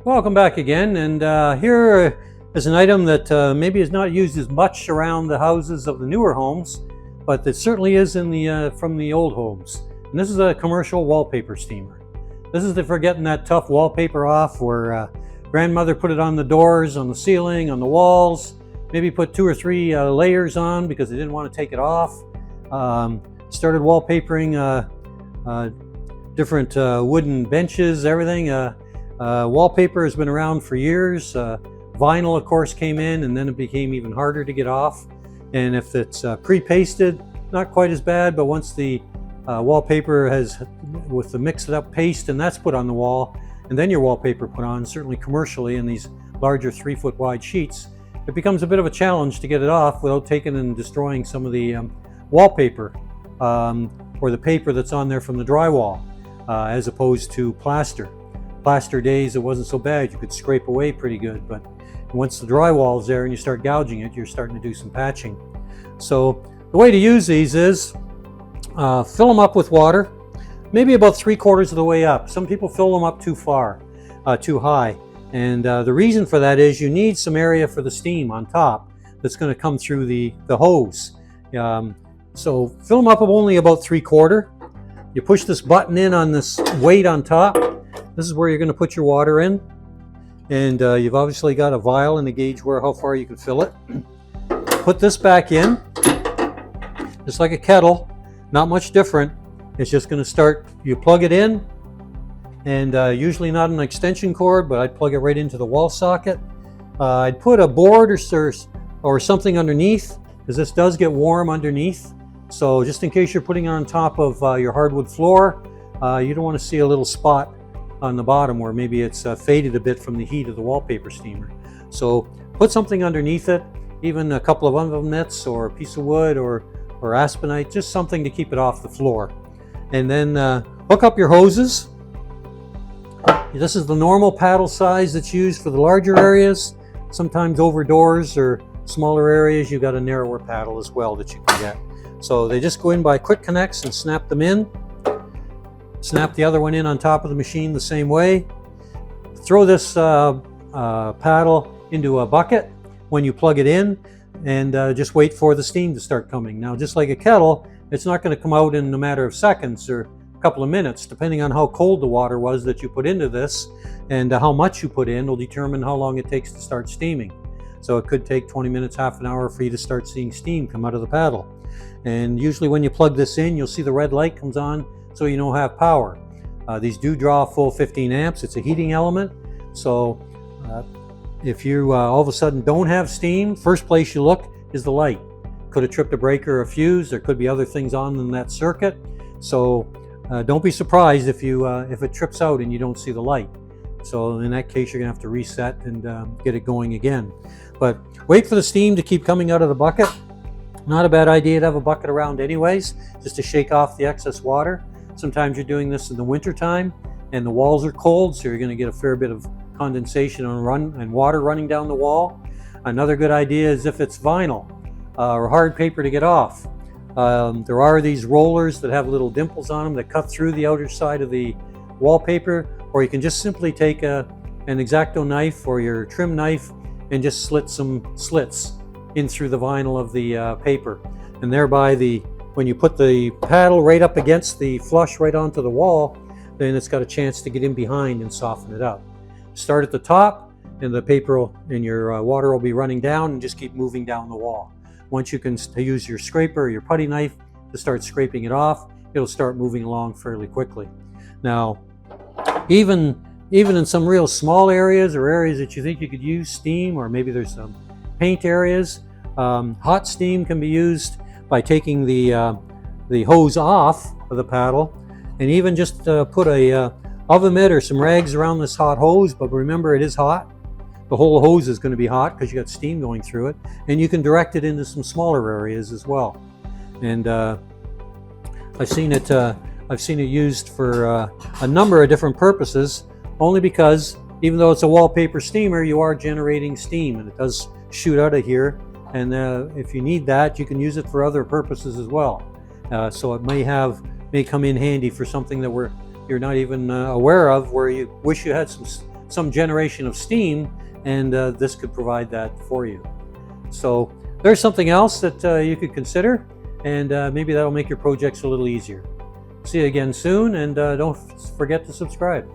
Welcome back again, and here is an item that maybe is not used as much around the houses of the newer homes, but that certainly is in the from the old homes. And this is a commercial wallpaper steamer. This is for getting that tough wallpaper off where grandmother put it on the doors, on the ceiling, on the walls, maybe put 2 or 3 layers on because they didn't want to take it off. Started wallpapering different wooden benches, everything. Wallpaper has been around for years. Vinyl, of course, came in, and then it became even harder to get off. And if it's pre-pasted, not quite as bad, but once the wallpaper has, with the mixed up paste, and that's put on the wall, and then your wallpaper put on, certainly commercially in these larger 3-foot wide sheets, it becomes a bit of a challenge to get it off without taking and destroying some of the wallpaper or the paper that's on there from the drywall, as opposed to plaster. Plaster days, it wasn't so bad. You could scrape away pretty good, but once the drywall is there and you start gouging it, you're starting to do some patching. So the way to use these is fill them up with water, maybe about 3/4 of the way up. Some people fill them up too far, too high. And the reason for that is you need some area for the steam on top that's going to come through the hose. So fill them up only about 3/4. You push this button in on this weight on top. This is where you're going to put your water in, and you've obviously got a vial and a gauge where how far you can fill it. Put this back in, just like a kettle, not much different. It's just going to start, you plug it in, and usually not an extension cord, but I'd plug it right into the wall socket. I'd put a board or something underneath, because this does get warm underneath. So just in case you're putting it on top of your hardwood floor, you don't want to see a little spot on the bottom where maybe it's faded a bit from the heat of the wallpaper steamer. So put something underneath it, even a couple of oven mitts or a piece of wood or aspenite, just something to keep it off the floor. And then hook up your hoses. This is the normal paddle size that's used for the larger areas. Sometimes over doors or smaller areas, you've got a narrower paddle as well that you can get. So they just go in by quick connects and snap them in. Snap the other one in on top of the machine the same way. Throw this paddle into a bucket when you plug it in, and just wait for the steam to start coming. Now, just like a kettle, it's not going to come out in a matter of seconds or a couple of minutes. Depending on how cold the water was that you put into this and how much you put in will determine how long it takes to start steaming. So it could take 20 minutes, half an hour for you to start seeing steam come out of the paddle. And usually when you plug this in, you'll see the red light comes on, so you know have power. These do draw a full 15 amps. It's a heating element. So if you all of a sudden don't have steam, first place you look is the light. Could have tripped a breaker or a fuse. There could be other things on in that circuit. So don't be surprised if it trips out and you don't see the light. So in that case, you're gonna have to reset and get it going again. But wait for the steam to keep coming out of the bucket. Not a bad idea to have a bucket around anyways, just to shake off the excess water. Sometimes you're doing this in the winter time and the walls are cold, so you're going to get a fair bit of condensation and water running down the wall. Another good idea is if it's vinyl or hard paper to get off. There are these rollers that have little dimples on them that cut through the outer side of the wallpaper, or you can just simply take an X-Acto knife or your trim knife and just slit some slits in through the vinyl of the paper, and thereby when you put the paddle right up against the flush right onto the wall, then it's got a chance to get in behind and soften it up. Start at the top, and the paper and your water will be running down, and just keep moving down the wall. Once you can use your scraper or your putty knife to start scraping it off, it'll start moving along fairly quickly. Now, even in some real small areas or areas that you think you could use steam, or maybe there's some paint areas, hot steam can be used by taking the hose off of the paddle, and even just put a oven mitt or some rags around this hot hose. But remember, it is hot. The whole hose is going to be hot because you got steam going through it, and you can direct it into some smaller areas as well. And I've seen it used for a number of different purposes, only because even though it's a wallpaper steamer, you are generating steam, and it does shoot out of here. And if you need that, you can use it for other purposes as well. So it may come in handy for something that you're not even aware of, where you wish you had some generation of steam, and this could provide that for you. So there's something else that you could consider, and maybe that'll make your projects a little easier. See you again soon, and don't forget to subscribe.